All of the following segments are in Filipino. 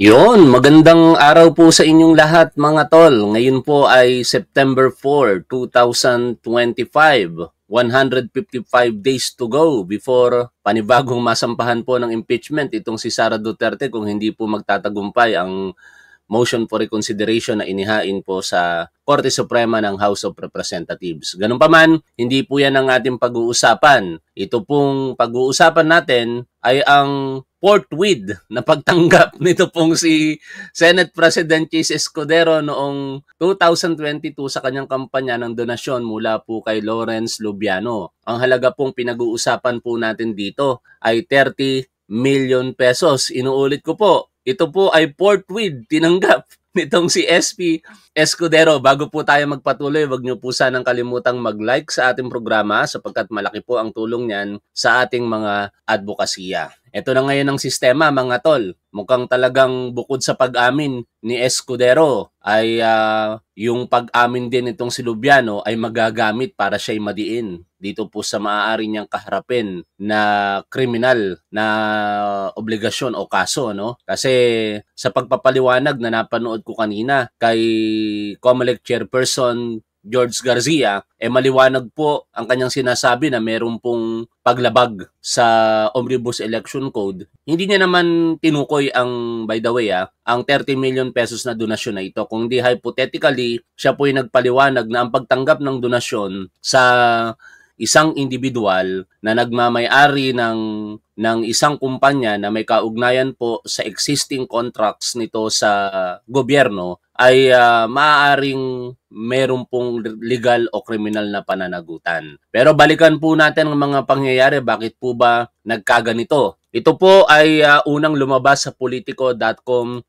Yon, magandang araw po sa inyong lahat mga tol. Ngayon po ay September 4, 2025. 155 days to go before panibagong masampahan po ng impeachment itong si Sara Duterte kung hindi po magtatagumpay ang motion for reconsideration na inihain po sa Korte Suprema ng House of Representatives. Ganun pa man, hindi po yan ang ating pag-uusapan. Ito pong pag-uusapan natin ay ang forthwith na pagtanggap nito pong si Senate President Chis Escudero noong 2022 sa kanyang kampanya ng donasyon mula po kay Lawrence Lubiano. Ang halaga pong pinag-uusapan po natin dito ay 30 million pesos. Inuulit ko po, ito po ay forthwith tinanggap nitong si SP Escudero. Bago po tayo magpatuloy, wag niyo po sanang kalimutang mag-like sa ating programa sapagkat malaki po ang tulong niyan sa ating mga advokasya. Ito na ngayon ang sistema mga tol. Mukhang talagang bukod sa pag-amin ni Escudero ay yung pag-amin din itong si Lubiano ay magagamit para siya'y madiin dito po sa maaari niyang kaharapin na kriminal na obligasyon o kaso, no? Kasi sa pagpapaliwanag na napanood ko kanina kay COMELEC Chairperson George Garcia, maliwanag po ang kanyang sinasabi na meron pong paglabag sa Omnibus Election Code. Hindi niya naman tinukoy by the way, ang 30 million pesos na donasyon na ito. Kung di hypothetically, siya po ay nagpaliwanag na ang pagtanggap ng donasyon sa isang individual na nagmamay-ari ng isang kumpanya na may kaugnayan po sa existing contracts nito sa gobyerno ay maaaring meron pong legal o criminal na pananagutan. Pero balikan po natin ang mga pangyayari, bakit po ba nagkaganito? Ito po ay unang lumabas sa politico.com.ph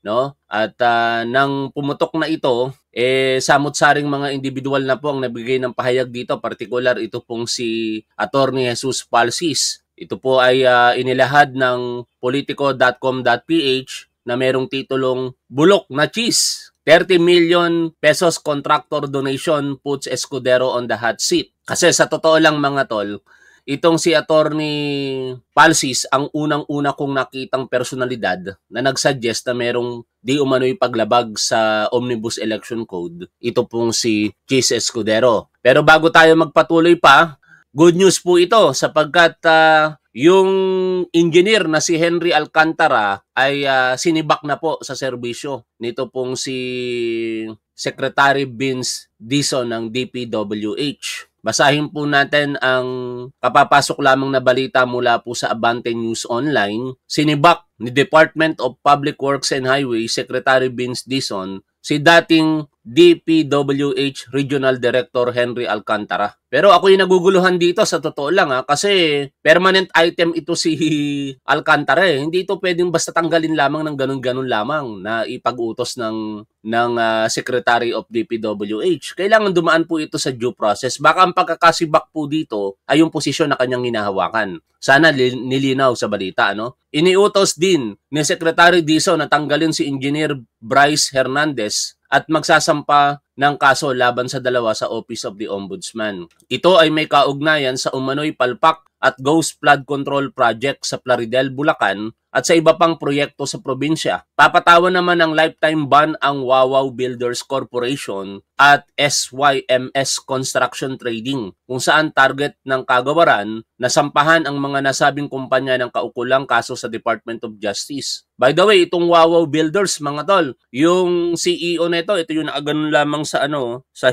no? At nang pumutok na ito, samot-saring mga individual na po ang nabigay ng pahayag dito, particular ito pong si Attorney Jesus Palsis. Ito po ay inilahad ng politico.com.ph na merong titulong Bulok na Cheese. 30 million pesos contractor donation puts Escudero on the hot seat. Kasi sa totoo lang mga tol, itong si Attorney Palsis ang unang-una kong nakitang personalidad na nagsuggest na merong di umano'y paglabag sa Omnibus Election Code. Ito pong si Chis Escudero. Pero bago tayo magpatuloy pa, good news po ito sapagkat yung engineer na si Henry Alcantara ay sinibak na po sa serbisyo nito pong si Secretary Vince Dizon ng DPWH. Basahin po natin ang kapapasok lamang na balita mula po sa Abante News Online. Sinibak ni Department of Public Works and Highways Secretary Vince Dizon si dating DPWH Regional Director Henry Alcantara. Pero ako'y naguguluhan dito sa totoo lang kasi permanent item ito si Alcantara Hindi ito pwedeng basta tanggalin lamang ng ganun-ganun lamang na ipag-utos ng Secretary of DPWH. Kailangan dumaan po ito sa due process. Baka ang pagkakasibak po dito ay yung posisyon na kanyang hinahawakan. Sana nilinaw sa balita, no? Iniutos din ni Secretary Dizon na tanggalin si Engineer Bryce Hernandez at magsasampa ng kaso laban sa dalawa sa Office of the Ombudsman. Ito ay may kaugnayan sa umano'y palpak at ghost flood control project sa Plaridel, Bulacan at sa iba pang proyekto sa probinsya. Papatawan naman ng lifetime ban ang Wawaw Builders Corporation at SYMS Construction Trading kung saan target ng kagawaran na sampahan ang mga nasabing kumpanya ng kaukulang kaso sa Department of Justice. By the way, itong Wawaw Builders mga tol, yung CEO nito, ito yung nakaganon lamang sa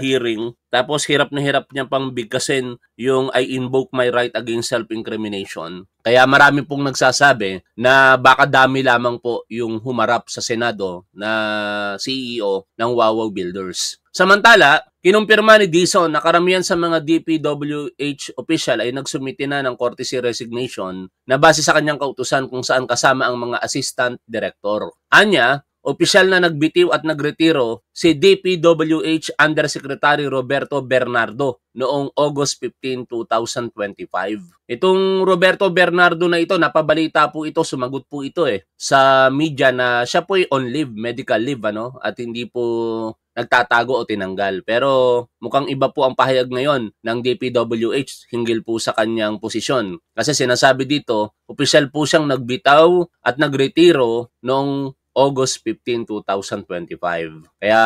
hearing. Tapos hirap na hirap niya pang bigkasin yung I invoke my right against self-incrimination. Kaya marami pong nagsasabi na baka dami lamang po yung humarap sa Senado na CEO ng Wawaw Builders. Samantala, kinumpirma ni Dizon na karamihan sa mga DPWH official ay nagsumite na ng courtesy resignation na base sa kanyang kautusan kung saan kasama ang mga assistant director. Anya, opisyal na nagbitiw at nagretiro si DPWH Undersecretary Roberto Bernardo noong August 15, 2025. Itong Roberto Bernardo na ito, napabalita po ito, sumagot po ito sa media na siya po ay on leave, medical leave, at hindi po nagtatago o tinanggal. Pero mukhang iba po ang pahayag ngayon ng DPWH hinggil po sa kanyang posisyon. Kasi sinasabi dito, opisyal po siyang nagbitaw at nagretiro noong August 15, 2025. Kaya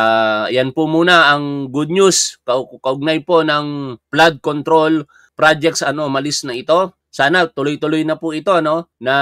yan po muna ang good news kaugnay po ng flood control projects anomalies na ito. Sana tuloy-tuloy na po ito na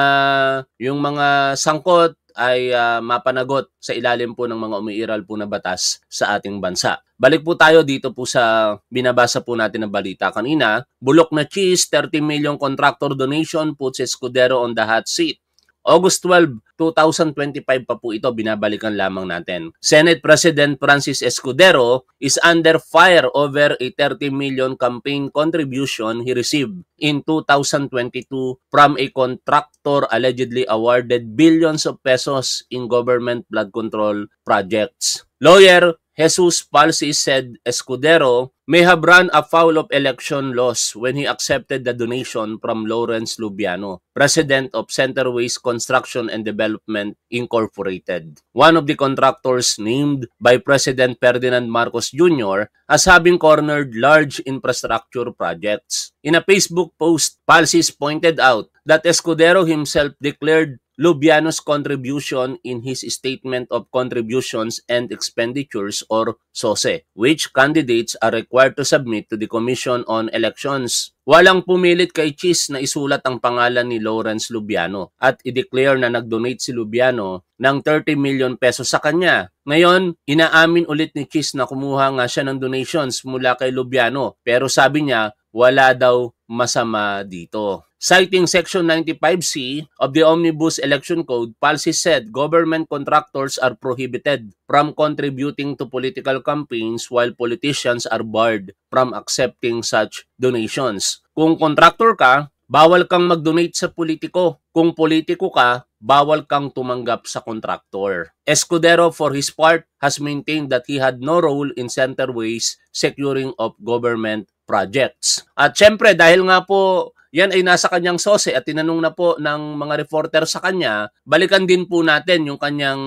yung mga sangkot ay mapanagot sa ilalim po ng mga umiiral po na batas sa ating bansa. Balik po tayo dito po sa binabasa po natin na balita kanina. Bulok na cheese, 30 million contractor donation puts Escudero on the hot seat. August 12, 2025 pa po ito, binabalikan lamang natin. Senate President Francis Escudero is under fire over a 30 million campaign contribution he received in 2022 from a contractor allegedly awarded billions of pesos in government flood control projects. Lawyer Jesus Palsis said Escudero may have run afoul of election laws when he accepted the donation from Lawrence Lubiano, president of Centerways Construction and Development Incorporated, one of the contractors named by President Ferdinand Marcos Jr. as having cornered large infrastructure projects. In a Facebook post, Palsis pointed out that Escudero himself declared Lubiano's contribution in his Statement of Contributions and Expenditures or SOSE, which candidates are required to submit to the Commission on Elections. Walang pumilit kay Cheese na isulat ang pangalan ni Lawrence Lubiano at i-declare na nag-donate si Lubiano ng 30 million pesos sa kanya. Ngayon, inaamin ulit ni Cheese na kumuha nga siya ng donations mula kay Lubiano, pero sabi niya wala daw masama dito. Citing Section 95C of the Omnibus Election Code, Palsis said government contractors are prohibited from contributing to political campaigns while politicians are barred from accepting such donations. Kung contractor ka, bawal kang mag-donate sa politiko. Kung politiko ka, bawal kang tumanggap sa contractor. Escudero, for his part, has maintained that he had no role in Centerways securing of government projects. At syempre, dahil nga po yan ay nasa kanyang SOSE at tinanong na po ng mga reporter sa kanya, balikan din po natin yung kanyang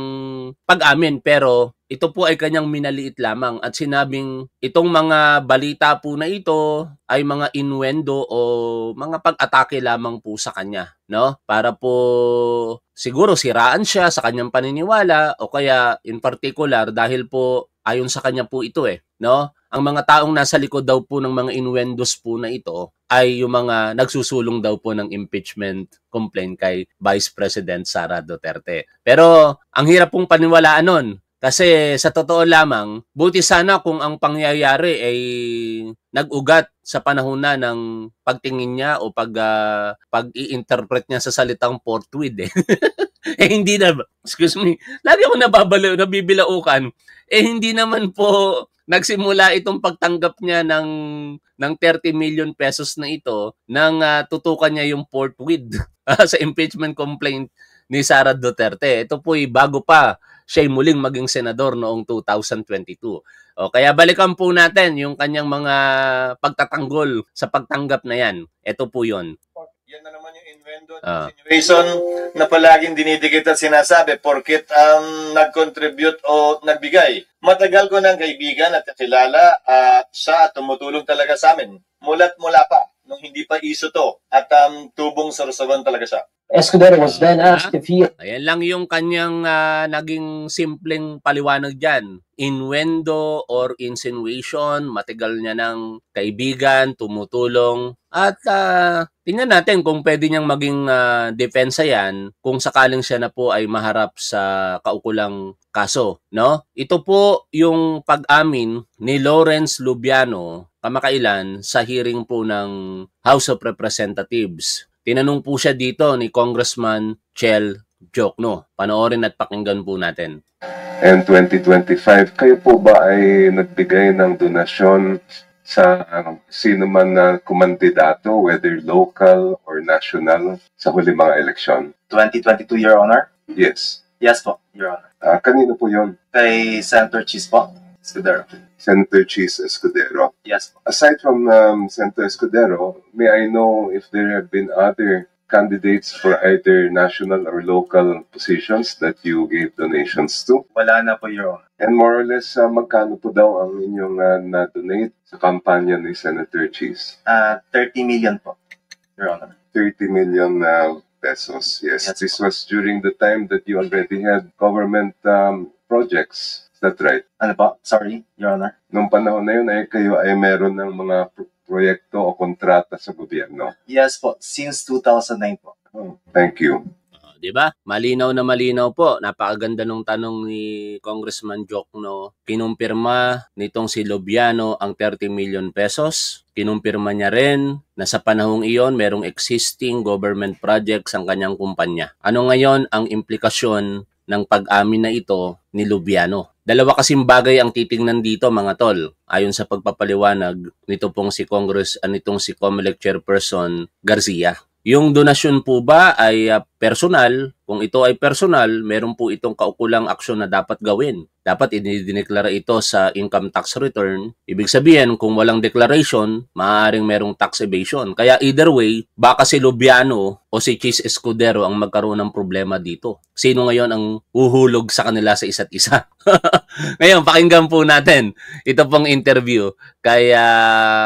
pag-amin, pero ito po ay kanyang minaliit lamang at sinabing itong mga balita po na ito ay mga innuendo o mga pag-atake lamang po sa kanya, no? Para po siguro siraan siya sa kanyang paniniwala o kaya in particular dahil po ayon sa kanya po ito no? Ang mga taong nasa likod daw po ng mga innuendos po na ito ay yung mga nagsusulong daw po ng impeachment complaint kay Vice President Sara Duterte. Pero ang hirap pong paniwalaan nun. Kasi sa totoo lamang, buti sana kung ang pangyayari ay nag-ugat sa panahon na ng pagtingin niya o pag-i-interpret niya sa salitang forthwith hindi na, excuse me, lagi ako nabibilaukan. Hindi naman po nagsimula itong pagtanggap niya ng 30 million pesos na ito nang tutukan niya yung forthwith sa impeachment complaint ni Sara Duterte. Ito po'y bago pa siya'y muling maging senador noong 2022. Kaya balikan po natin yung kanyang mga pagtatanggol sa pagtanggap na yan. Ito po yun. Yan na naman yung innuendo at insinuation na palaging dinidikit at sinasabi porket nag-contribute o nagbigay. Matagal ko ng kaibigan at kakilala siya at tumutulong talaga sa amin. Mula pa, nung hindi pa iso to at tubong sarsawan talaga siya. Escudero was then asked if he... Ayan lang yung kanyang naging simpleng paliwanag dyan. Innuendo or insinuation, matagal niya ng kaibigan, tumutulong. At tingnan natin kung pwede niyang maging depensa yan kung sakaling siya na po ay maharap sa kaukulang kaso. No? Ito po yung pag-amin ni Lawrence Lubiano kamakailan sa hearing po ng House of Representatives. Tinanong po siya dito ni Congressman Chel Jokno. Panoorin at pakinggan po natin. And 2025, kayo po ba ay nagbigay ng donasyon sa sino man na kumandidato, whether local or national, sa huli mga eleksyon? 2022, Your Honor? Yes. Yes po, Your Honor. Kanino po yun? Kay Senator Cheese po, Escudero. Senator Cheese Escudero. Yes po. Aside from Senator Escudero, may I know if there have been other candidates for either national or local positions that you gave donations to? Wala na po, Your Honor. And more or less, magkano po daw ang inyong na-donate sa kampanya ni Senator Cheese? 30 million po, Your Honor. 30 million pesos. Yes, Yes, this was during the time that you already had government projects. Is that right? Ano po? Sorry, Your Honor. Nung panahon na yun, kayo ay meron ng mga proyekto o kontrata sa gobyerno. Yes po, since 2009 po. Oh, thank you. Di ba? Malinaw na malinaw po. Napakaganda nung tanong ni Congressman Jokno. Kinumpirma nitong si Lubiano ang 30 million pesos. Kinumpirma niya rin na sa panahong iyon merong existing government projects ang kanyang kumpanya. Ano ngayon ang implikasyon ng pag-amin na ito ni Lubiano? Dalawa kasing bagay ang titingnan dito mga tol, ayon sa pagpapaliwanag nito pong si nitong si COMELEC Chairperson Garcia. Yung donasyon po ba ay personal? Kung ito ay personal, meron po itong kaukulang aksyon na dapat gawin. Dapat idineklara ito sa income tax return. Ibig sabihin, kung walang declaration, maaaring merong tax evasion. Kaya either way, baka si Lubiano o si Cheese Escudero ang magkaroon ng problema dito. Sino ngayon ang uhulog sa kanila sa isa't isa? Ngayon, pakinggan po natin ito pong interview kay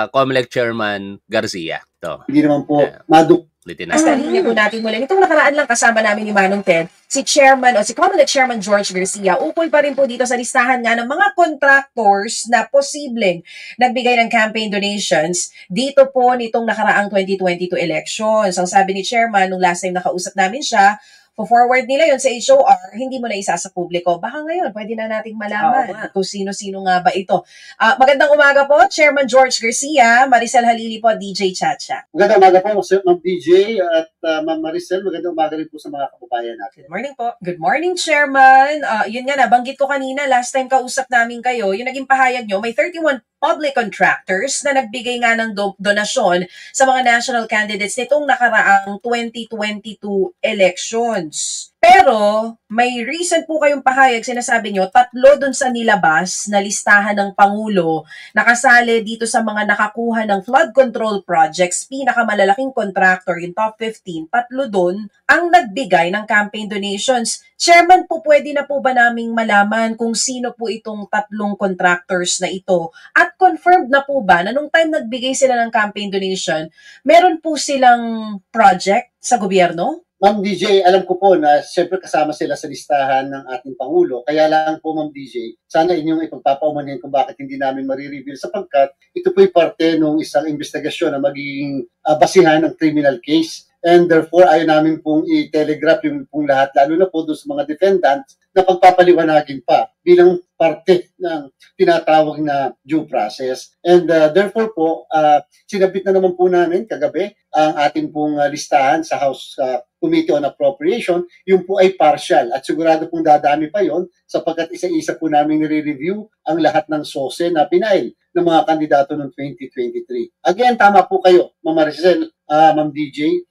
COMELEC Chairman Garcia. Ito. Hindi naman po Linya po natin muli. Itong nakaraan lang kasama namin ni Manong Ted, si Chairman o si COMELEC Chairman George Garcia, ukol pa rin po dito sa listahan nga ng mga contractors na posibleng nagbigay ng campaign donations dito po nitong nakaraang 2022 elections. Ang sabi ni Chairman, nung last time nakausap namin siya, forward nila yon sa HOR, hindi mo na isa sa publiko. Baka ngayon, pwede na nating malaman kung sino-sino nga ba ito. Magandang umaga po, Chairman George Garcia, Maricel Halili po, DJ Chacha. Magandang umaga po, Ma'am DJ at Ma'am Maricel. Magandang umaga rin po sa mga kababayan natin. Good morning po. Good morning, Chairman. Yun nga, nabanggit ko kanina, last time kausap namin kayo, yung naging pahayag nyo, may 31 public contractors na nagbigay nga ng donasyon sa mga national candidates nitong nakaraang 2022 elections. Pero, may recent po kayong pahayag, sinasabi nyo, 3 dun sa nilabas na listahan ng Pangulo, nakasali dito sa mga nakakuha ng flood control projects, pinakamalalaking contractor, yung top 15, 3 dun ang nagbigay ng campaign donations. Chairman po, pwede na po ba naming malaman kung sino po itong 3 contractors na ito? At confirmed na po ba na nung time nagbigay sila ng campaign donation, meron po silang project sa gobyerno? Ma'am DJ, alam ko po na siyempre kasama sila sa listahan ng ating Pangulo. Kaya lang po, Ma'am DJ, sana inyong ipagpapaumanhin kung bakit hindi namin marireveal sapagkat ito po'y parte ng isang investigasyon na magiging basihan ng criminal case. And therefore, ayaw namin pong i-telegraph yung pong lahat, lalo na po doon sa mga defendants na pagpapaliwanagin pa bilang parte ng tinatawag na due process. And therefore po, sinabit na naman po namin kagabi ang ating pong listahan sa House Committee on Appropriation. Yung po ay partial at sigurado pong dadami pa yon sapagkat isa-isa po namin nire-review ang lahat ng SOSE na pinail ng mga kandidato noong 2023. Again, tama po kayo, Ma'am Maricel, Ma'am DJ,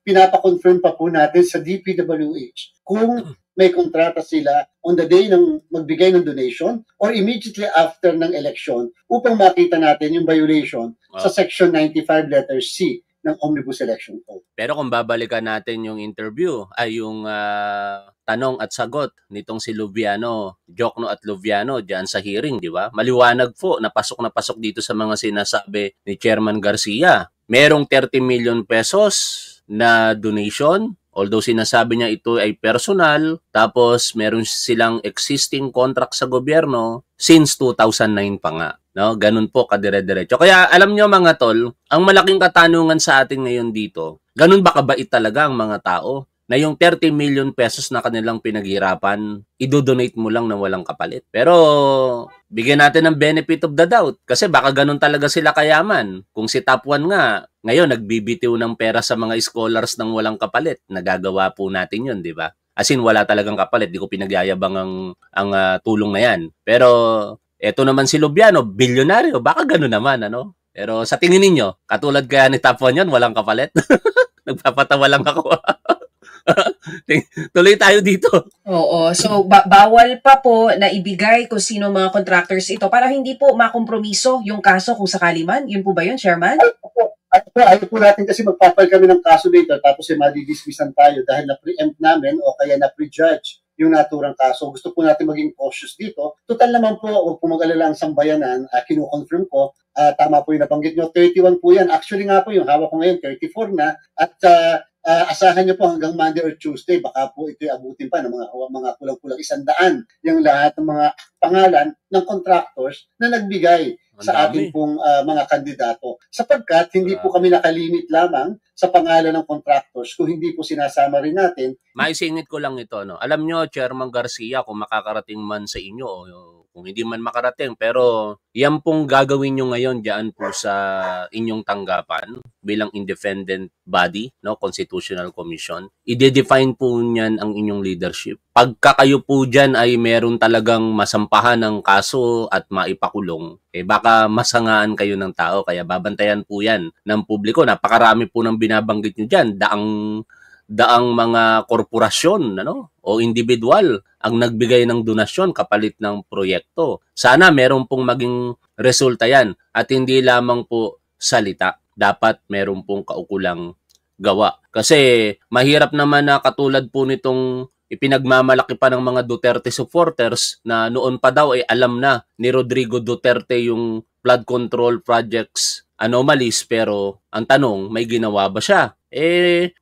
pinapakonfirm pa po natin sa DPWH kung may kontrata sila on the day ng magbigay ng donation or immediately after ng election upang makita natin yung violation sa Section 95 letter C ng Omnibus Election Code. Pero kung babalikan natin yung interview, ay yung tanong at sagot nitong si Lubiano, Jokno at Lubiano diyan sa hearing, di ba? Maliwanag po, na pasok dito sa mga sinasabi ni Chairman Garcia. Merong 30 million pesos na donation. Although sinasabi niya ito ay personal, tapos meron silang existing contract sa gobyerno since 2009 pa nga. No? Ganun po kadire-diretso. Kaya alam niyo mga tol, ang malaking katanungan sa atin ngayon dito, ganun ba kabait talaga ang mga tao na yung 30 million pesos na kanilang pinaghirapan, idodonate mo lang na walang kapalit. Pero bigyan natin ng benefit of the doubt kasi baka ganun talaga sila kayaman. Kung si Top 1 nga, ngayon nagbibitiw ng pera sa mga scholars ng walang kapalit, nagagawa po natin yun, di ba? As in, wala talagang kapalit, di ko pinagyayabang ang tulong na yan. Pero eto naman si Lubiano, bilyonaryo, baka ganun naman, ano? Pero sa tingin ninyo, katulad kaya ni Top 1 yun, walang kapalit? Nagpapatawa lang ako. Tuloy tayo dito. Oo. So, bawal pa po na ibigay kung sino mga contractors ito para hindi po makompromiso yung kaso kung sakali man. Yun po ba yun, Chairman? Ayaw po natin kasi magpapal kami ng kaso dito tapos madidismissan tayo dahil na-preempt namin o kaya na-prejudge yung naturang kaso. Gusto po natin maging cautious dito. Total naman po, huwag po mag-alala ang sambayanan. Kino-confirm ko, tama po yung nabanggit nyo, 31 po yan. Actually nga po, yung hawak ko ngayon, 34 na. At asahan nyo po hanggang Monday or Tuesday, baka po ito'y abutin pa ng mga kulang-kulang 100 yung lahat ng mga pangalan ng contractors na nagbigay sa ating pong mga kandidato. Sapagkat hindi po kami nakalimit lamang sa pangalan ng contractors kung hindi po sinasama rin natin. Maisingit ko lang ito. No? Alam nyo, Chairman Garcia, kung makakarating man sa inyo o kung hindi man makarating, pero yan pong gagawin nyo ngayon diyan po sa inyong tanggapan bilang independent body, no, Constitutional Commission. I-define po niyan ang inyong leadership. Pagka kayo po diyan ay meron talagang masampahan ng kaso at maipakulong, baka masangaan kayo ng tao, kaya babantayan po yan ng publiko. Napakarami po ng binabanggit nyo diyan, daang mga korporasyon o individual ang nagbigay ng donasyon kapalit ng proyekto. Sana meron pong maging resulta yan at hindi lamang po salita. Dapat meron pong kaukulang gawa. Kasi mahirap naman na katulad po nitong ipinagmamalaki pa ng mga Duterte supporters na noon pa daw ay alam na ni Rodrigo Duterte yung flood control projects anomalies, pero ang tanong, may ginawa ba siya?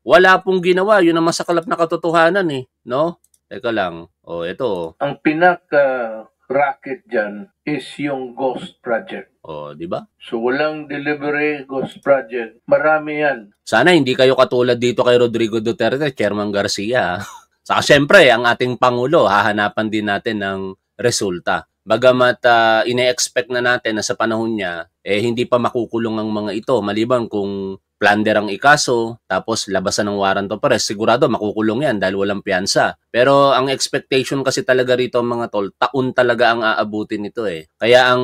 Wala pong ginawa. Yun ang masaklap na katotohanan no? Teka lang. Ito. Ang pinaka-racket dyan is yung ghost project. Di ba? So, walang delivery ghost project. Marami yan. Sana hindi kayo katulad dito kay Rodrigo Duterte, Chairman Garcia. Saka syempre, ang ating Pangulo, hahanapan din natin ng resulta. Bagamat ine-expect na natin na sa panahon niya, hindi pa makukulong ang mga ito. Maliban kung plunder ang ikaso, tapos labasan ng warrant of arrest, sigurado makukulong yan dahil walang piyansa. Pero ang expectation kasi talaga rito mga tol, taon talaga ang aabutin nito Kaya ang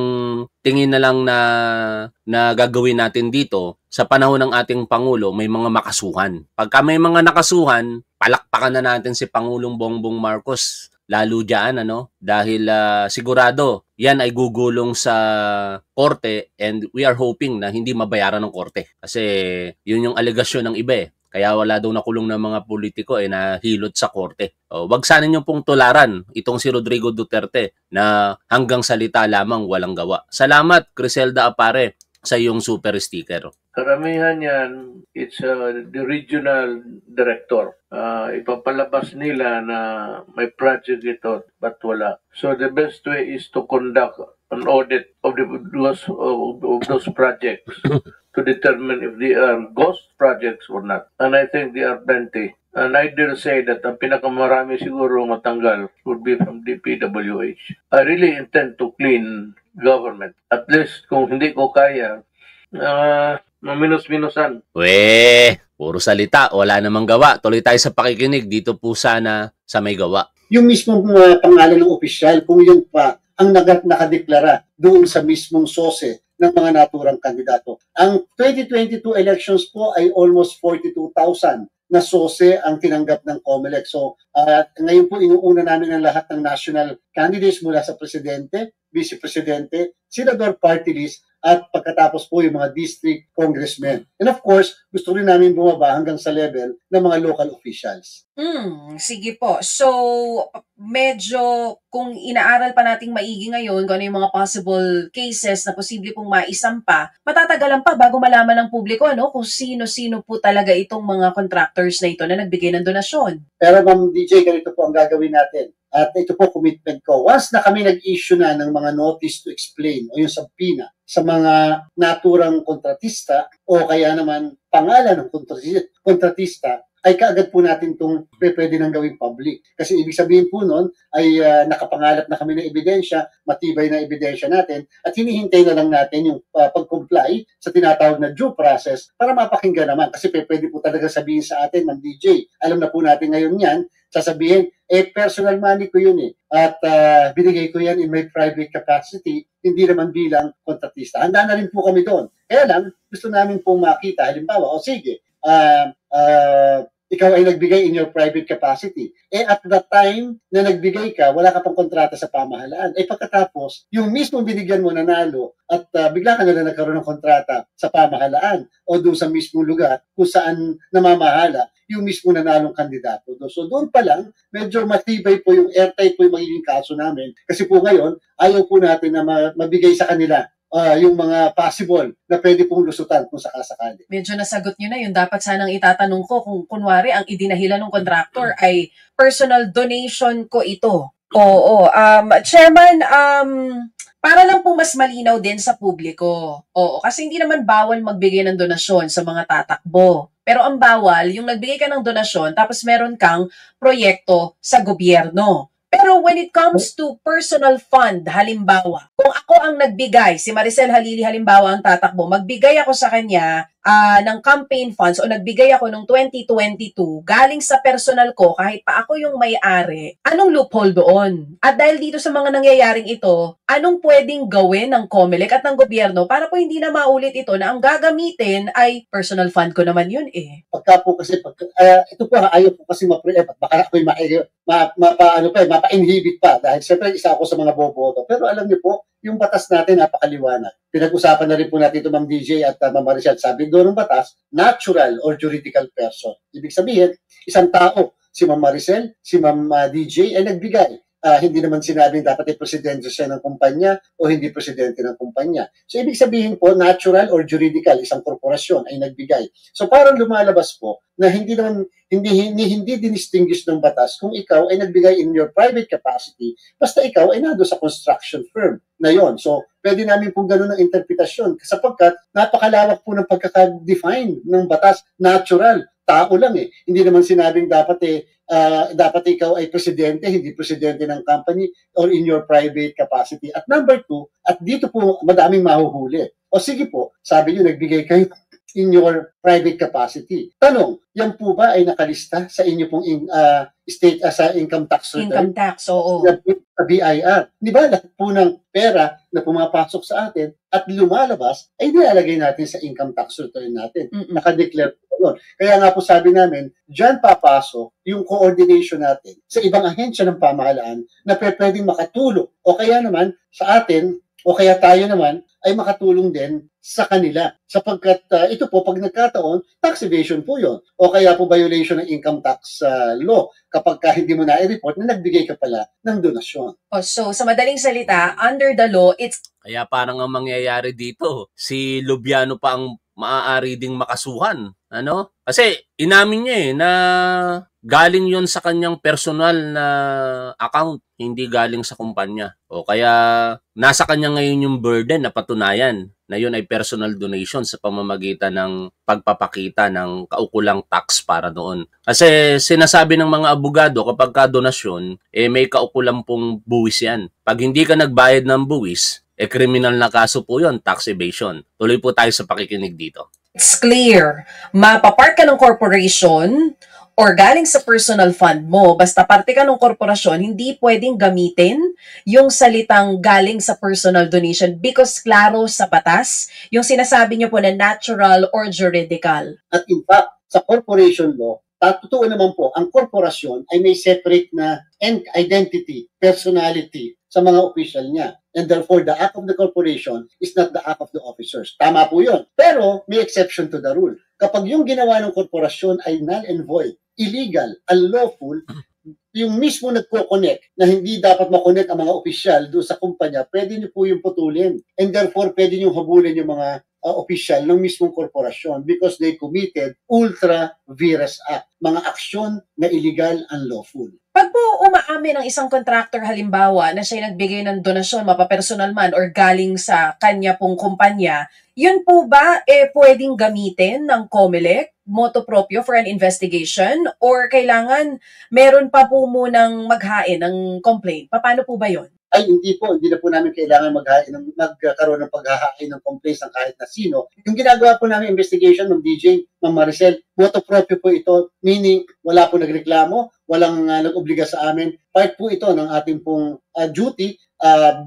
tingin na lang na gagawin natin dito, sa panahon ng ating Pangulo, may mga makasuhan. Pagka may mga nakasuhan, palakpakan na natin si Pangulong Bongbong Marcos. Lalo dyan, dahil sigurado yan ay gugulong sa korte and we are hoping na hindi mabayaran ng korte. Kasi yun yung alegasyon ng iba Kaya wala daw nakulong ng mga politiko na hilot sa korte. Wag sana nyo pong tularan itong si Rodrigo Duterte na hanggang salita lamang walang gawa. Salamat, Criselda Apare, sa iyong super sticker. Karamihan yan, it's the regional director. Ipapalabas nila na may project ito, but wala. So the best way is to conduct an audit of those projects to determine if they are ghost projects or not. And I think they are plenty. And I dare say that ang pinakamarami siguro matanggal would be from DPWH. I really intend to clean government. At least kung hindi ko kaya, maminus-minusan. Puro salita, wala namang gawa. Tuloy tayo sa pakikinig. Dito po sana sa may gawa. Yung mismong pangalan ng opisyal, kung yun pa ang nakadeklara doon sa mismong sose ng mga naturang kandidato. Ang 2022 elections po ay almost 42,000 na sose ang tinanggap ng COMELEC. So, ngayon po inuuna namin ang lahat ng national candidates mula sa presidente, vice-presidente, senador party list, at pagkatapos po yung mga district congressmen. And of course, gusto rin namin bumaba hanggang sa level ng mga local officials. Sige po. So, medyo kung inaaral pa nating maigi ngayon kung ano yung mga possible cases na posible pong maisampa, matatagalan pa bago malaman ng publiko kung sino-sino po talaga itong mga contractors na ito na nagbigay ng donasyon. Pero Ma'am DJ, ganito po ang gagawin natin. At ito po commitment ko. Once na kami nag-issue na ng mga notice to explain o yung subpoena sa mga naturang kontratista o kaya naman pangalan ng kontratista, ay kaagad po natin itong pwede nang gawing public. Kasi ibig sabihin po nun ay nakapangalap na kami ng ebidensya, matibay na ebidensya natin, at hinihintay na lang natin yung pag-comply sa tinatawag na due process para mapakinggan naman. Kasi pwede po talaga sabihin sa atin, Ma'am DJ, alam na po natin ngayon yan, sasabihin, personal money ko yun at binigay ko yan in my private capacity, hindi naman bilang kontratista. Handa na rin po kami doon. Kaya lang, gusto namin pong makita, halimbawa, sige, ikaw ay nagbigay in your private capacity. At that time na nagbigay ka, wala ka pang kontrata sa pamahalaan. Pagkatapos, yung mismo binigyan mo nanalo at bigla ka na lang nagkaroon ng kontrata sa pamahalaan o doon sa mismo lugar kung saan namamahala yung mismo nanalong kandidato. So doon pa lang, medyo matibay po yung airtight po yung magiging kaso namin. Kasi po ngayon, ayaw po natin na mabigay sa kanila yung mga possible na pwede pong lusutan kung sakasakali. Medyo nasagot nyo na yun. Dapat sanang itatanong ko kung kunwari ang idinahilan ng contractor ay personal donation ko ito. Oo. Chairman, para lang po mas malinaw din sa publiko. Oo, kasi hindi naman bawal magbigay ng donasyon sa mga tatakbo. Pero ang bawal, yung nagbigay ka ng donasyon tapos meron kang proyekto sa gobyerno. Pero when it comes to personal fund, halimbawa, kung ako ang nagbigay, si Maricel Halili halimbawa ang tatakbo, magbigay ako sa kanya ng campaign funds o nagbigay ako noong 2022 galing sa personal ko kahit pa ako yung may-ari, anong loophole doon? At dahil dito sa mga nangyayaring ito, anong pwedeng gawin ng COMELEC at ng gobyerno para po hindi na maulit ito na ang gagamitin ay personal fund ko naman yun eh. Pagka po kasi, ito po ayaw po kasi baka ako'y mapa-inhibit pa dahil siyempre isa ako sa mga boboto. Pero alam niyo po, yung batas natin napakaliwanag. Pinag-usapan na rin po natin ito Ma'am DJ at Ma'am Maricel. Sabi doon ng batas, natural or juridical person. Ibig sabihin, isang tao, si Ma'am Maricel, si Ma'am DJ ay nagbigay. Hindi naman sinabing dapat ay presidente siya ng kumpanya o hindi presidente ng kumpanya. So, ibig sabihin po, natural or juridical, isang korporasyon ay nagbigay. So, parang lumalabas po na hindi dinistinguish ng batas kung ikaw ay nagbigay in your private capacity, basta ikaw ay nado sa construction firm na yon. So, pwede namin po ganun ang interpretasyon sapagkat napakalawak po ng pagkaka-define ng batas, natural. Tao lang eh. Hindi naman sinabing dapat ikaw ay presidente, hindi presidente ng company or in your private capacity. At number 2, at dito po madaming mahuhuli. O sige po, sabi niyo nagbigay kayo in your private capacity. Tanong, yan po ba ay nakalista sa inyo pong state sa income tax return? Income tax, oo. Sa BIR. Di ba lahat po ng pera na pumapasok sa atin at lumalabas ay nilalagay natin sa income tax return natin. Nakadeclare po yun. Kaya nga po sabi namin, dyan papasok yung coordination natin sa ibang ahensya ng pamahalaan na pwedeng makatulong o kaya naman sa atin o kaya tayo naman ay makatulong din sa kanila. Sapagkat ito po, pag nagkataon, tax evasion po yun. O kaya po violation ng income tax law kapag hindi mo na-report na nagbigay ka pala ng donasyon. So, sa madaling salita, under the law, it's... Kaya parang ang mangyayari dito, si Lubiano pa ang maaari ding makasuhan. Ano? Kasi inamin niya na galing yon sa kanyang personal na account, hindi galing sa kumpanya. O kaya nasa kanya ngayon yung burden na patunayan na yun ay personal donation sa pamamagitan ng pagpapakita ng kaukulang tax para doon. Kasi sinasabi ng mga abogado kapag ka donasyon, may kaukulang pong buwis yan. Pag hindi ka nagbayad ng buwis, criminal na kaso po yun, tax evasion. Tuloy po tayo sa pakikinig dito. It's clear. Mapapark ka ng corporation or galing sa personal fund mo, basta parte ka ng korporasyon, hindi pwedeng gamitin yung salitang galing sa personal donation because klaro sa batas, yung sinasabi niyo po na natural or juridical. At in fact, sa corporation law, totoo naman po, ang korporasyon ay may separate na identity, personality sa mga official niya. And therefore, the act of the corporation is not the act of the officers. Tama po yun. Pero may exception to the rule. Kapag yung ginawa ng korporasyon ay null and void, illegal, unlawful, yung mismo nagko-connect na hindi dapat makonect ang mga opisyal doon sa kumpanya, pwede nyo po yung putulin. And therefore, pwede nyo habulin yung mga opisyal ng mismong korporasyon because they committed ultra vires act, mga aksyon na illegal, unlawful. Pag po umaamin ang isang contractor halimbawa na siya nagbigay ng donasyon, mapapersonal man or galing sa kanya pong kumpanya, yun po ba pwedeng gamitin ng COMELEC, motu proprio for an investigation? Or kailangan meron pa po munang maghain ng complaint? Paano po ba yun? Ay, hindi na po namin kailangan magkaroon ng paghahain ng complaints ng kahit na sino. Yung ginagawa po namin investigation ng DJ, Ma'am Maricel, motu proprio po ito, meaning wala po nagreklamo, walang nag-obliga sa amin. Part po ito ng ating pong duty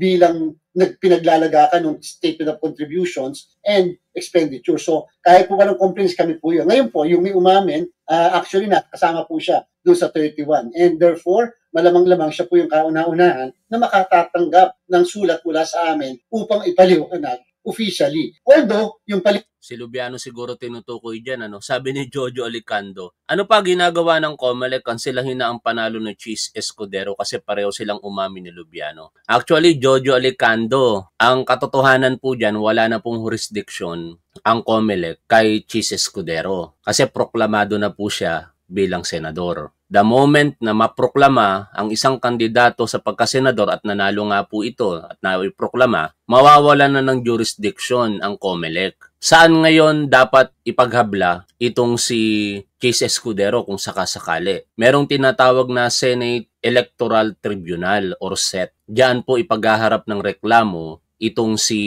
bilang pinaglalagakan ng statement of contributions and expenditure. So, kahit po walang complaints, kami po yun. Ngayon po, yung may umamin, actually kasama po siya doon sa 31. And therefore, malamang-lamang siya po yung kauna-unahan na makatatanggap ng sulat mula sa amin upang ipaliwanag officially. Although, yung Si Lubiano siguro tinutukoy dyan, sabi ni Jojo Alicando, ano pa ginagawa ng COMELEC, kansilahin na ang panalo ni Cheese Escudero kasi pareho silang umamin ni Lubiano. Actually, Jojo Alicando, ang katotohanan po dyan, wala na pong jurisdiction ang COMELEC kay Cheese Escudero kasi proklamado na po siya bilang senador. The moment na maproklama ang isang kandidato sa pagkasenador at nanalo nga po ito at naiproklama, mawawala na ng jurisdiction ang COMELEC. Saan ngayon dapat ipaghabla itong si Cheese Escudero kung sakasakali? Merong tinatawag na Senate Electoral Tribunal or SET. Diyan po ipaghaharap ng reklamo itong si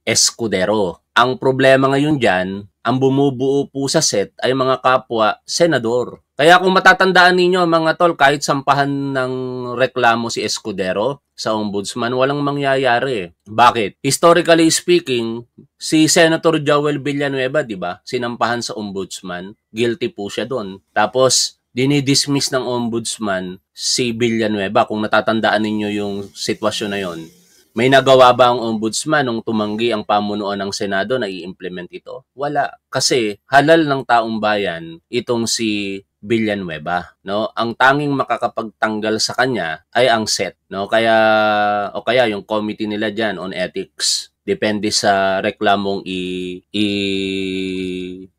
Escudero. Ang problema ngayon diyan, ang bumubuo po sa SET ay mga kapwa senador. Kaya kung matatandaan ninyo mga tol, kahit sampahan ng reklamo si Escudero sa ombudsman, walang mangyayari. Bakit? Historically speaking, si Senator Joel Villanueva, di ba? Sinampahan sa ombudsman, guilty po siya doon. Tapos, dinidismiss ng ombudsman si Villanueva. Kung natatandaan ninyo yung sitwasyon na yon, may nagawa ba ang ombudsman nung tumanggi ang pamunuan ng Senado na i-implement ito? Wala. Kasi halal ng taong bayan itong si Villanueva, no? Ang tanging makakapagtanggal sa kanya ay ang SET, no? Kaya yung committee nila diyan on ethics. Depende sa reklamong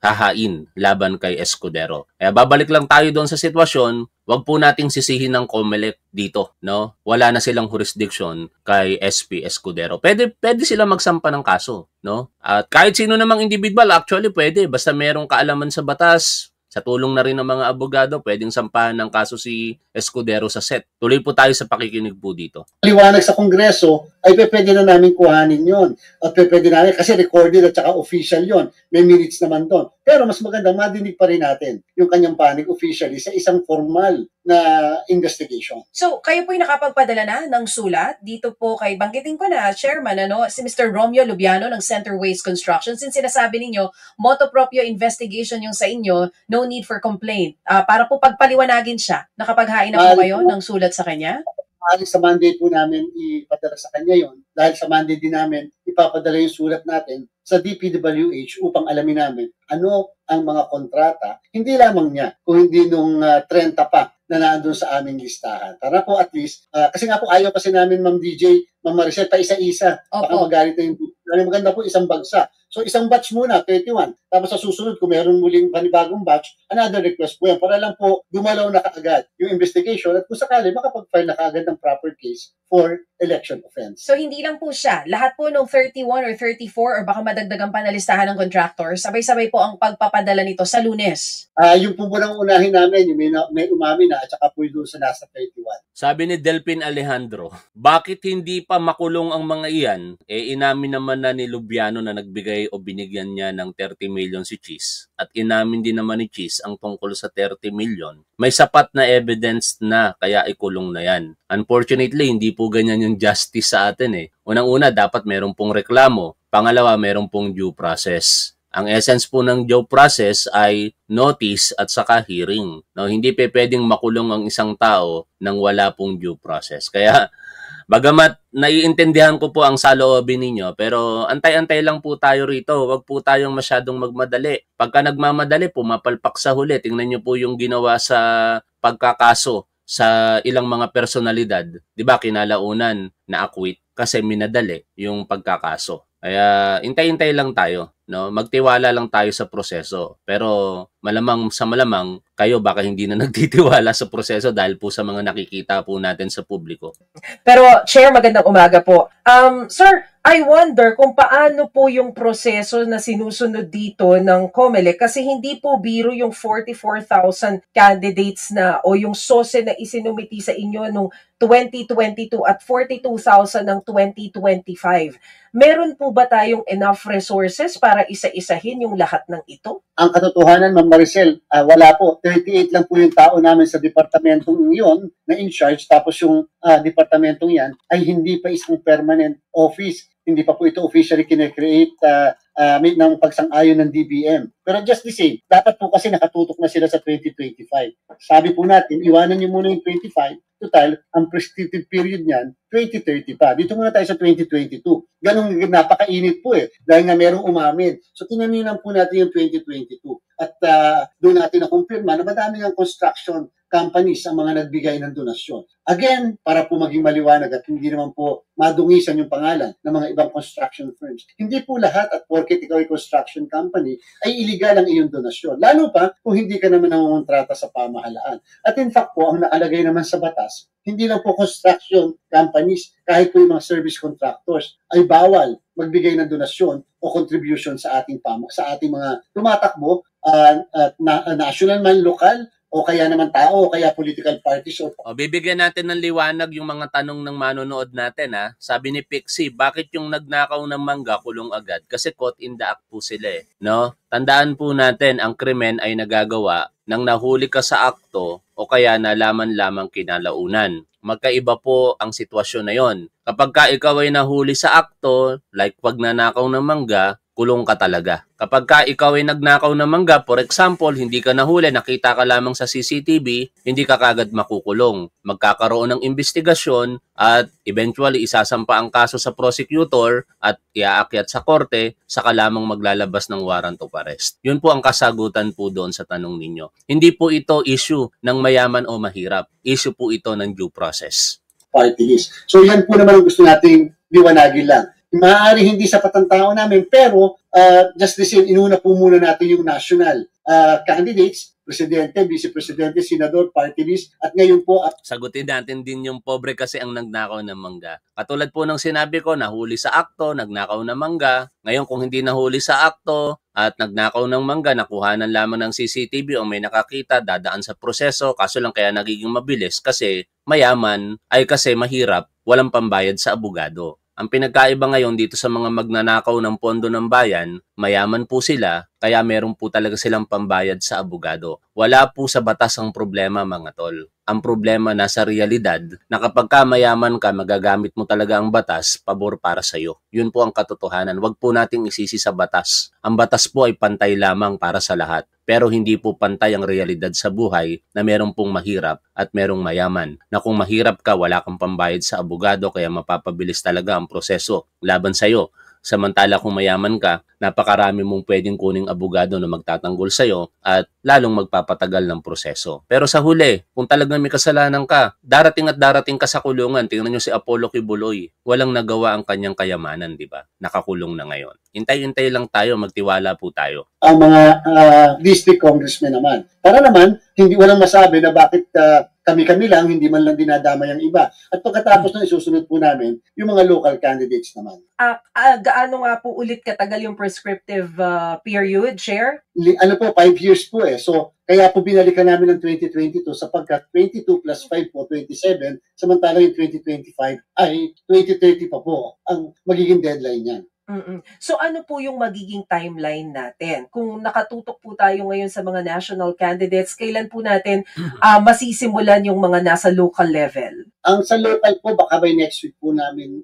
hahain laban kay Escudero. Kaya babalik lang tayo doon sa sitwasyon, wag po nating sisihin ng COMELEC dito, no? Wala na silang jurisdiction kay SP Escudero. Pwede sila magsampa ng kaso, no? At kahit sino namang individual, actually pwede, basta merong kaalaman sa batas. Sa tulong na rin ng mga abogado, pwedeng sampahan ng kaso si Escudero sa SET. Tuloy po tayo sa pakikinig po dito. Liwanag sa Kongreso, ay pwede na namin kuhanin yon. At pwede namin, kasi recorded at saka official yon. May minutes naman doon. Pero mas maganda, madinig pa rin natin yung kanyang panig officially sa isang formal na investigation. So, kayo po'y nakapagpadala na ng sulat dito po kay, banggitin ko na, Chairman, si Mr. Romeo Lubiano ng Center Waste Construction. Since sinasabi ninyo, motu proprio investigation yung sa inyo, no need for complaint. Para po pagpaliwanagin siya, nakapaghain na po kayo ng sulat sa kanya? Sa Monday po namin ipadala sa kanya yon. Dahil sa Monday din namin ipapadala yung sulat natin sa DPWH upang alamin namin ano ang mga kontrata, hindi lamang niya, kung hindi nung 30 pa na naandun sa aming listahan. Para po at least, kasi nga po ayaw kasi namin, Ma'am DJ, Ma'am Maricel, pa isa-isa. Baka magalit na yung maganda po isang bagsa. So isang batch muna, 31. Tapos sa susunod, kung meron muling panibagong batch, another request po yan. Para lang po gumalaw na kaagad yung investigation at kung sakali, makapag-file na kaagad ng proper case for election offense. So hindi lang po siya. Lahat po ng 31 or 34 or baka madagdagan pa na listahan ng contractors, sabay-sabay po ang pagpapadala nito sa Lunes. Yung po munang unahin namin, yung may umami na at saka po yung sa nasa 31. Sabi ni Delpin Alejandro, bakit hindi pa makulong ang mga iyan? Inamin naman na ni Lubiano na nagbigay o binigyan niya ng 30 million si Cheese. At inamin din naman ni Cheese ang tungkol sa 30 million. May sapat na evidence na kaya ikulong na yan. Unfortunately, hindi po ganyan yung justice sa atin . Unang-una, dapat meron pong reklamo. Pangalawa, meron pong due process. Ang essence po ng due process ay notice at saka hearing. No, hindi pwedeng makulong ang isang tao nang wala pong due process. Kaya, bagamat naiintindihan ko po ang saloobin ninyo, pero antay-antay lang po tayo rito. Huwag po tayong masyadong magmadali. Pagka nagmamadali, pumapalpak sa huli. Tingnan nyo po yung ginawa sa pagkakaso sa ilang mga personalidad. Diba, kinalaunan na acquit kasi minadali yung pagkakaso. Kaya intay-intay lang tayo, no? Magtiwala lang tayo sa proseso. Pero malamang kayo baka hindi na nagtitiwala sa proseso dahil po sa mga nakikita po natin sa publiko. Pero Chair, magandang umaga po. Sir, I wonder kung paano po yung proseso na sinusunod dito ng COMELEC kasi hindi po biro yung 44,000 candidates na o yung SOSE na isinumiti sa inyo nung 2022 at 42,000 ng 2025. Meron po ba tayong enough resources para para isa-isahin yung lahat ng ito? Ang katotohanan, Ma'am Maricel, wala po. 38 lang po yung tao namin sa departamentong iyon na in charge. Tapos yung departamentong yan ay hindi pa isang permanent office. Hindi pa po ito officially kinecreate ng pagsang-ayon ng DBM. Pero just the same, dapat po kasi nakatutok na sila sa 2025. Sabi po natin, iwanan niyo muna yung 25. Total, ang prescriptive period niyan, 2030 pa. Dito muna tayo sa 2022. Ganong napakainit po dahil nga merong umamin. So tinaninan po natin yung 2022. At doon natin na-confirma na madami ng construction companies ang mga nagbigay ng donasyon. Again, para po maging maliwanag at hindi naman po madungisan yung pangalan ng mga ibang construction firms. Hindi po lahat at porket ikaw ay construction company ay illegal ang iyong donasyon. Lalo pa kung hindi ka naman nangongontrata sa pamahalaan. At in fact po, ang nakalagay naman sa batas, hindi lang po construction companies, kahit po yung mga service contractors ay bawal magbigay ng donasyon o contribution sa ating mga tumatakbo, national man, lokal, o kaya naman tao, o kaya political parties. Bibigyan natin ng liwanag yung mga tanong ng manonood natin. Sabi ni Pixie, bakit yung nagnakaw ng mangga kulong agad? Kasi caught in the act po sila no? Tandaan po natin, ang krimen ay nagagawa nang nahuli ka sa akto o kaya nalaman lamang kinalaunan. Magkaiba po ang sitwasyon na yon. Kapag ka ikaw ay nahuli sa akto, like pag nanakaw ng mangga, kulong ka talaga. Kapag ka ikaw ay nagnakaw ng mangga, for example, hindi ka nahuli, nakita ka lamang sa CCTV, hindi ka kagad makukulong. Magkakaroon ng investigasyon at eventually isasampa ang kaso sa prosecutor at iaakyat sa korte, saka lamang maglalabas ng warrant of arrest. Yun po ang kasagutan po doon sa tanong ninyo. Hindi po ito issue ng mayaman o mahirap. Issue po ito ng due process. Party list. So yan po naman ang gusto nating liwanagin lang. Maaari hindi sapat ang tao namin, pero just the same, inuna po muna natin yung national candidates, presidente, vice-presidente, senador, party list, at ngayon po... Sagutin natin din yung pobre kasi ang nagnakaw ng mangga. Katulad po ng sinabi ko, nahuli sa akto, nagnakaw ng mangga. Ngayon kung hindi nahuli sa akto at nagnakaw ng mangga, nakuhanan lamang ng CCTV o may nakakita, dadaan sa proseso, kaso lang kaya nagiging mabilis kasi mayaman ay kasi mahirap, walang pambayad sa abogado. Ang pinagkaiba ngayon dito sa mga magnanakaw ng pondo ng bayan, mayaman po sila, kaya meron po talaga silang pambayad sa abogado. Wala po sa batas ang problema, mga tol. Ang problema nasa realidad na kapag ka mayaman ka, magagamit mo talaga ang batas, pabor para sa'yo. Yun po ang katotohanan. Huwag po nating isisi sa batas. Ang batas po ay pantay lamang para sa lahat. Pero hindi po pantay ang realidad sa buhay na merong pong mahirap at merong mayaman. Na kung mahirap ka, wala kang pambayad sa abogado kaya mapapabilis talaga ang proseso laban sa'yo. Samantala kung mayaman ka, napakarami mong pwedeng kuning abogado na magtatanggol sa'yo at lalong magpapatagal ng proseso. Pero sa huli, kung talagang may kasalanan ka, darating at darating ka sa kulungan. Tingnan nyo si Apollo Kibuloy. Walang nagawa ang kanyang kayamanan, di ba? Nakakulong na ngayon. Hintay-hintay lang tayo, magtiwala po tayo. Ang mga district congressmen naman. Para naman, hindi walang masabi na bakit kami-kami lang, hindi man lang dinadamay ang iba. At pagkatapos na isusunod po namin, yung mga local candidates naman. Gaano nga po ulit katagal yung prescriptive period, Chair? 5 years po So, kaya po binalikan namin ng 2022 sapagkat 22 plus 5 po, 27, samantala yung 2025 ay 2030 pa po ang magiging deadline niyan. So ano po yung magiging timeline natin? Kung nakatutok po tayo ngayon sa mga national candidates, kailan po natin masisimulan yung mga nasa local level? Ang sa local po, baka by next week po namin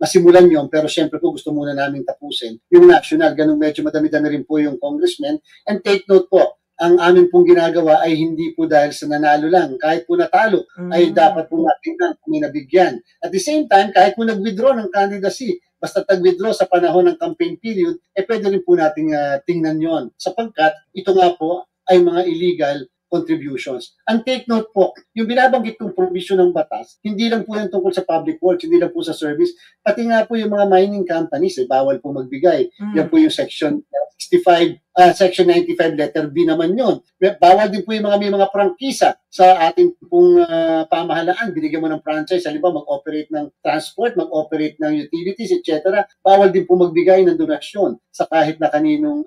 masimulan yon, pero syempre po gusto muna namin tapusin yung national. Ganun medyo madami-dami rin po yung congressmen. And take note po, ang amin pong ginagawa ay hindi po dahil sa nanalo lang. Kahit po natalo, ay dapat po natin may nabigyan. At the same time, kahit po nag-withdraw ng candidacy, basta tag-withdraw sa panahon ng campaign period, pwede rin po nating tingnan yon. Sapagkat ito nga po ay mga illegal contributions. And take note po, yung binabanggit kong provision ng batas, hindi lang po yan tungkol sa public works, hindi lang po sa service, pati nga po yung mga mining companies, bawal po magbigay. Yan po yung section 65 Section 95 letter B naman yun. Bawal din po yung may mga prangkisa sa ating pong pamahalaan. Binigyan mo ng franchise, halimbawa mag-operate ng transport, mag-operate ng utilities, etc. Bawal din po magbigay ng donasyon sa kahit na kaninong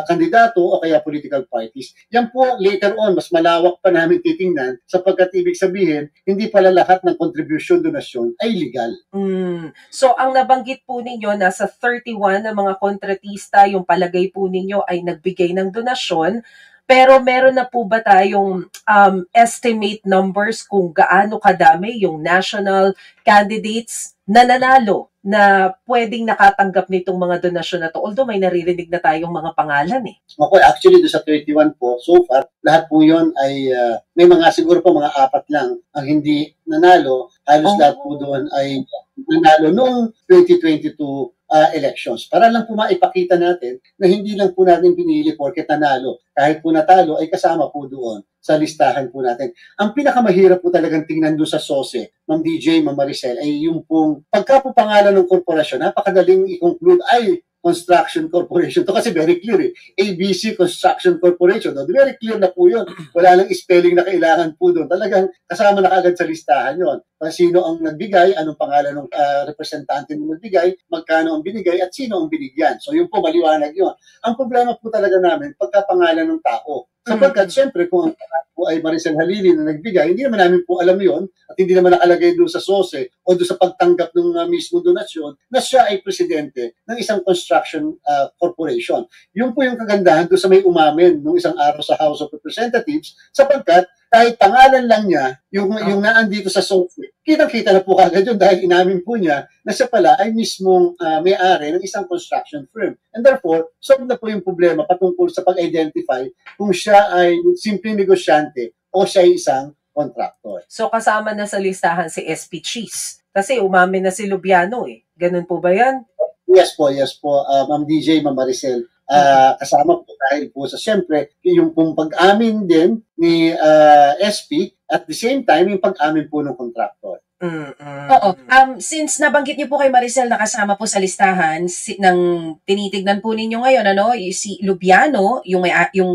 kandidato o kaya political parties. Yan po later on, mas malawak pa namin titingnan sapagkat ibig sabihin, hindi pala lahat ng contribution, donasyon ay legal. So, ang nabanggit po ninyo, nasa 31 na mga kontratista, yung palagay po ninyo ay nagbigay ng donasyon. Pero meron na po ba tayong estimate numbers kung gaano kadami yung national candidates na nanalo na pwedeng nakatanggap nitong mga donasyon na to? Although may naririnig na tayong mga pangalan eh. Okay, actually doon sa 31 po, so far, lahat po yun ay may mga siguro po mga 4 lang ang hindi nanalo. Halos lahat po doon ay nanalo noong 2022 elections. Para lang po maipakita natin na hindi lang po natin pinili porket nanalo. Kahit po natalo ay kasama po doon sa listahan po natin. Ang pinakamahirap po talagang tingnan doon sa SOSE, Ma'am DJ, Ma'am Maricel, ay yung pong pagka po pangalan ng korporasyon, napakadaling i-conclude ay Construction Corporation. Ito kasi very clear eh. ABC Construction Corporation. No? Very clear na po yun. Wala lang spelling na kailangan po doon. Talagang kasama na kaagad sa listahan yun. Sino ang nagbigay, anong pangalan ng representante ng nagbigay, magkano ang binigay, at sino ang binigyan. So yun po, maliwanag yun. Ang problema po talaga namin, pagkapangalan ng tao. Sapagkat, syempre, kung ang pangalan po ay Maricel Halili na nagbigay, hindi naman namin po alam yon at hindi naman nakalagay doon sa SOSE o doon sa pagtanggap ng mismo donasyon na siya ay presidente ng isang construction corporation. Yun po yung kagandahan doon sa may umamin nung isang araw sa House of Representatives sapagkat kahit pangalan lang niya, yung naandito sa SOSE, kitang-kita na po kagad yun dahil inamin po niya na siya pala ay mismong may-ari ng isang construction firm. And therefore, solve na po yung problema patungkol sa pag-identify kung siya ay simpleng negosyante o siya ay isang contractor. So kasama na sa listahan si SP Cheese. Kasi umamin na si Lubiano eh. Ganun po ba yan? Yes po. Ma'am DJ, Ma'am Maricel. Kasama po dahil po sa siyempre yung pong pag-amin din ni SP at the same time yung pag-amin po ng contractor. Oo. Since nabanggit niyo po kay Maricel na kasama po sa listahan ng tinitignan po ninyo ngayon, si Lubiano, yung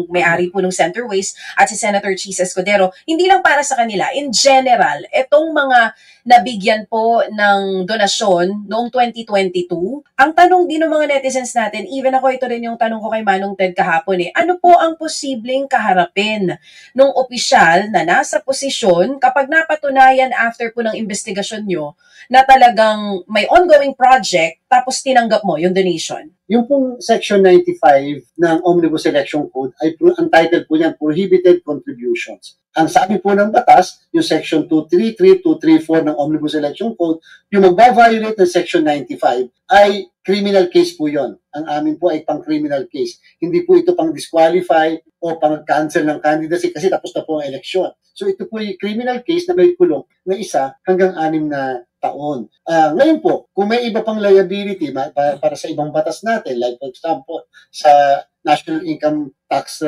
may-ari po ng Center Waste, at si Senator Cheese Escudero, hindi lang para sa kanila. In general, itong mga nabigyan po ng donasyon noong 2022, ang tanong din ng mga netizens natin, even ako, ito rin yung tanong ko kay Manong Ted kahapon ano po ang posibleng kaharapin ng opisyal na nasa posisyon kapag napatunayan after po ng investigasyon nyo na talagang may ongoing project tapos tinanggap mo yung donation? Yung pong Section 95 ng Omnibus Election Code ay ang title po niyan, Prohibited Contributions. Ang sabi po ng batas, yung Section 233, 234 ng Omnibus Election Code, yung magbaviolate ng Section 95 ay criminal case po yon. Ang amin po ay pang-criminal case. Hindi po ito pang-disqualify o pang-cancel ng candidacy kasi tapos na po ang eleksyon. So ito po yung criminal case na may kulong na 1 hanggang 6 na taon. Ngayon po, kung may iba pang liability para sa ibang batas natin, like for example, sa National Income Tax,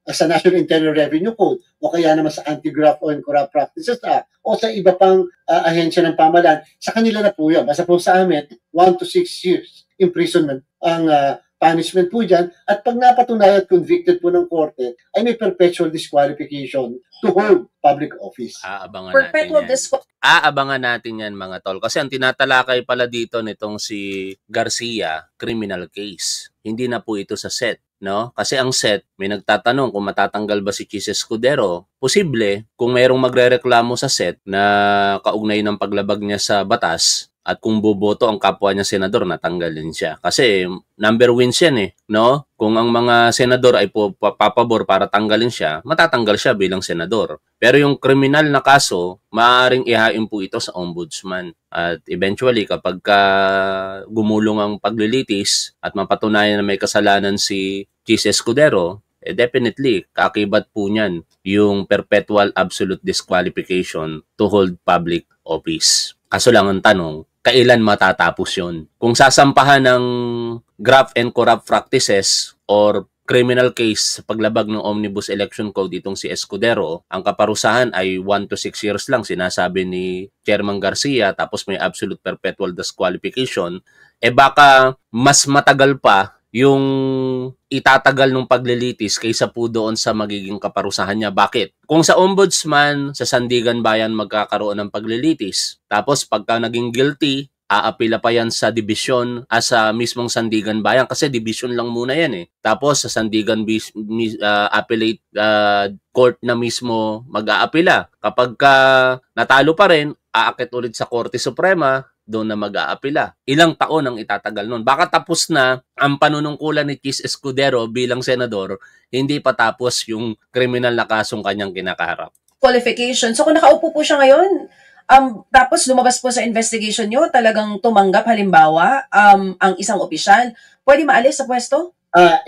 sa National Internal Revenue Code, o kaya naman sa Anti-Graft and Corrupt Practices Act, o sa iba pang ahensya ng pamahalaan, sa kanila na po yun. Basta po sa amin, 1 to 6 years imprisonment ang punishment po dyan. At pag napatunayan at convicted po ng korte, ay may perpetual disqualification to hold public office. Aabangan natin yan mga tol. Kasi ang tinatalakay pala dito nitong si Garcia, criminal case. Hindi na po ito sa SET. No? Kasi ang SET, may nagtatanong kung matatanggal ba si Cheese Escudero. Posible, kung mayroong magrereklamo sa SET na kaugnay ng paglabag niya sa batas, at kung boboto ang kapwa niya senador, natanggalin siya. Kasi number wins yan eh. No? Kung ang mga senador ay papabor para tanggalin siya, matatanggal siya bilang senador. Pero yung kriminal na kaso, maaaring ihain po ito sa ombudsman. At eventually, kapag gumulong ang paglilitis at mapatunayan na may kasalanan si Cheese Escudero, definitely, kaakibat po niyan yung perpetual absolute disqualification to hold public office. Kaso lang ang tanong, kailan matatapos yun? Kung sasampahan ng graft and corrupt practices or criminal case sa paglabag ng Omnibus Election Code itong si Escudero, ang kaparusahan ay 1 to 6 years lang, sinasabi ni Chairman Garcia, tapos may absolute perpetual disqualification, baka mas matagal pa yung itatagal ng paglilitis kaysa po doon sa magiging kaparusahan niya. Bakit? Kung sa ombudsman, sa Sandigan Bayan magkakaroon ng paglilitis. Tapos pagka naging guilty, aapila pa yan sa division, sa mismong Sandigan Bayan kasi division lang muna yan eh. Tapos sa Sandigan Appellate Court na mismo mag-aapila. Kapag natalo pa rin, aakit ulit sa Korte Suprema, doon na mag-aapila. Ilang taon ang itatagal nun. Baka tapos na ang panunungkulan ni Chis Escudero bilang senador, hindi pa tapos yung kriminal na kasong kanyang kinakaharap. Qualification. So kung nakaupo po siya ngayon, tapos lumabas po sa investigation nyo, talagang tumanggap halimbawa ang isang opisyal, pwede maalis sa pwesto?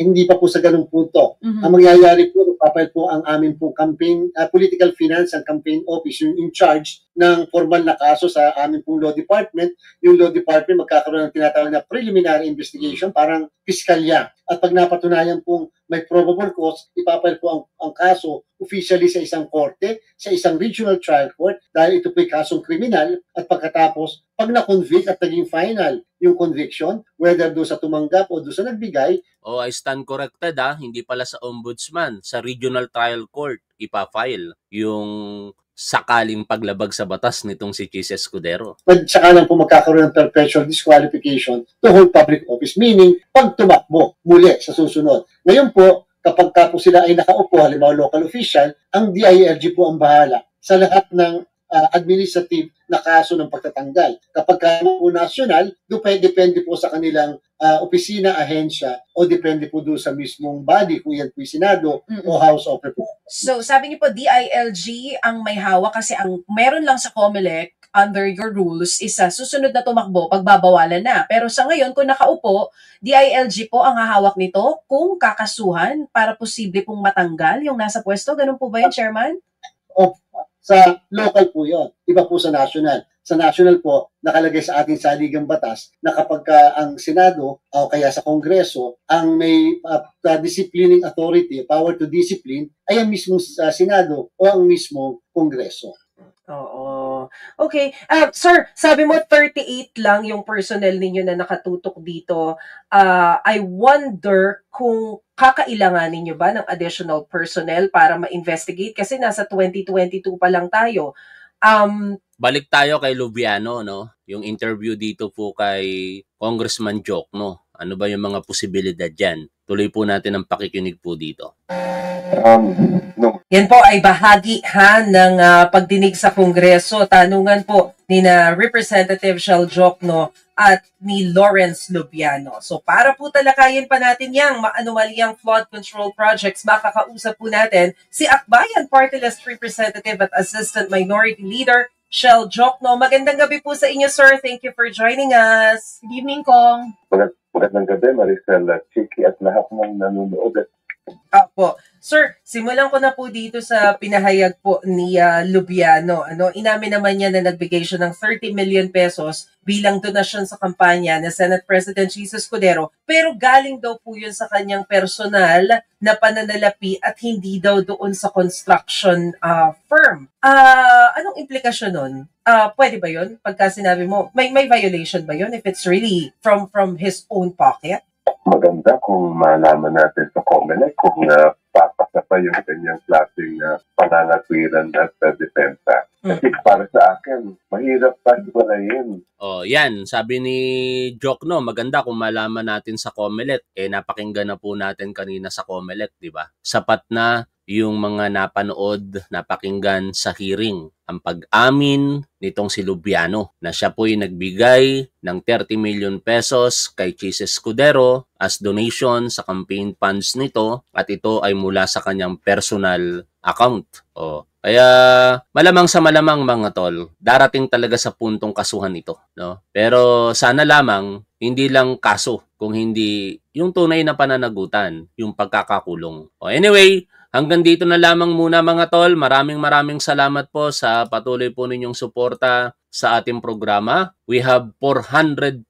Hindi pa po sa ganung punto. Ang mangyayari po, papayad po ang amin po campaign, political finance and campaign office, yung in charge ng formal na kaso sa amin pong law department. Yung law department magkakaroon ng tinatawag na preliminary investigation, parang piskalya. At pag napatunayan pong may probable cause, ipapayad po ang kaso officially sa isang korte, sa isang regional trial court, dahil ito po'y kasong kriminal. At pagkatapos, pag na-convict at naging final yung conviction, whether doon sa tumanggap o doon sa nagbigay. I stand corrected hindi pala sa ombudsman, sa regional trial court ipafile yung sakaling paglabag sa batas nitong si Chis Escudero. Saka lang po magkakaroon ng perpetual disqualification to hold public office, meaning pag tumakbo muli sa susunod. Ngayon po, kapag po sila ay nakaupo, halimbawa local official, ang DILG po ang bahala sa lahat ng administrative na kaso ng pagtatanggal. Kapag po national, depende po sa kanilang opisina, ahensya, o depende po doon sa mismong body, kung yan po yung Senado o House of Representatives. So sabi niyo po, DILG ang may hawak kasi ang meron lang sa COMELEC under your rules is susunod na tumakbo, pagbabawalan na. Pero sa ngayon, kung nakaupo, DILG po ang hahawak nito kung kakasuhan para posible pong matanggal yung nasa pwesto. Ganun po ba yun, Chairman? Sa local po yun. Iba po sa national. Sa national po, nakalagay sa ating saligang batas na kapag ang Senado o kaya sa Kongreso, ang may disciplining authority, power to discipline, ay ang mismong Senado o ang mismong Kongreso. Oo. Okay. Sir, sabi mo 38 lang yung personnel ninyo na nakatutok dito. I wonder kung kakailanganin nyo ba ng additional personnel para ma-investigate? Kasi nasa 2022 pa lang tayo. Balik tayo kay Lubiano, no? Yung interview dito po kay Congressman Jokno. Ano ba yung mga posibilidad dyan? Tuloy po natin ang pakikinig po dito. Yan po ay bahagi ng pagdinig sa Kongreso. Tanungan po ni Representative Shell Jokno at ni Lawrence Lubiano. So para po talakayin pa natin yang maanumalyang flood control projects, makakausap po natin si Akbayan Party List Representative at Assistant Minority Leader Shell Jokno. Magandang gabi po sa inyo, sir. Thank you for joining us. Good evening, Kong. Magandang gabi, Maricel, Chiki at lahat ng nanonood. Po. Sir, simulan ko na po dito sa pinahayag po ni Lubiano. Inamin naman niya na nagbigay siya ng 30 million pesos bilang donasyon sa kampanya na Senate President Chis Escudero, pero galing daw po yun sa kanyang personal na pananalapi at hindi daw doon sa construction firm. Anong implikasyon nun? Pwede ba yun? Pagka sinabi mo, may violation ba yun if it's really from his own pocket? Maganda kung malaman natin sa COMELEC kung papasa pa yung kanyang klaseng pananatwiran at depensa. Kasi para sa akin, mahirap pa hiwalayin. Yan. Sabi ni Jokno, maganda kung malaman natin sa COMELEC. Napakinggan na po natin kanina sa COMELEC, di ba? Sapat na yung mga napanood, napakinggan sa hearing. Ang pag-amin nitong si Lubiano na siya po'y nagbigay ng 30 million pesos kay Chis Escudero as donation sa campaign funds nito at ito ay mula sa kanyang personal account. Kaya malamang sa malamang mga tol, darating talaga sa puntong kasuhan ito. No? Pero sana lamang hindi lang kaso, kung hindi yung tunay na pananagutan, yung pagkakakulong. Anyway, hanggang dito na lamang muna mga tol. Maraming salamat po sa patuloy po ninyong suporta sa ating programa. We have 427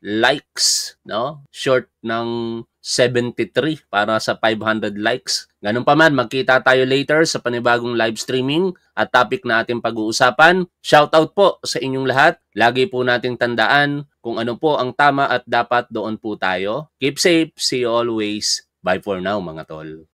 likes, no? Short ng 73 para sa 500 likes. Ganun pa man, magkita tayo later sa panibagong live streaming at topic na ating pag-uusapan. Shoutout po sa inyong lahat. Lagi po nating tandaan kung ano po ang tama at dapat doon po tayo. Keep safe. See you always. Bye for now mga tol.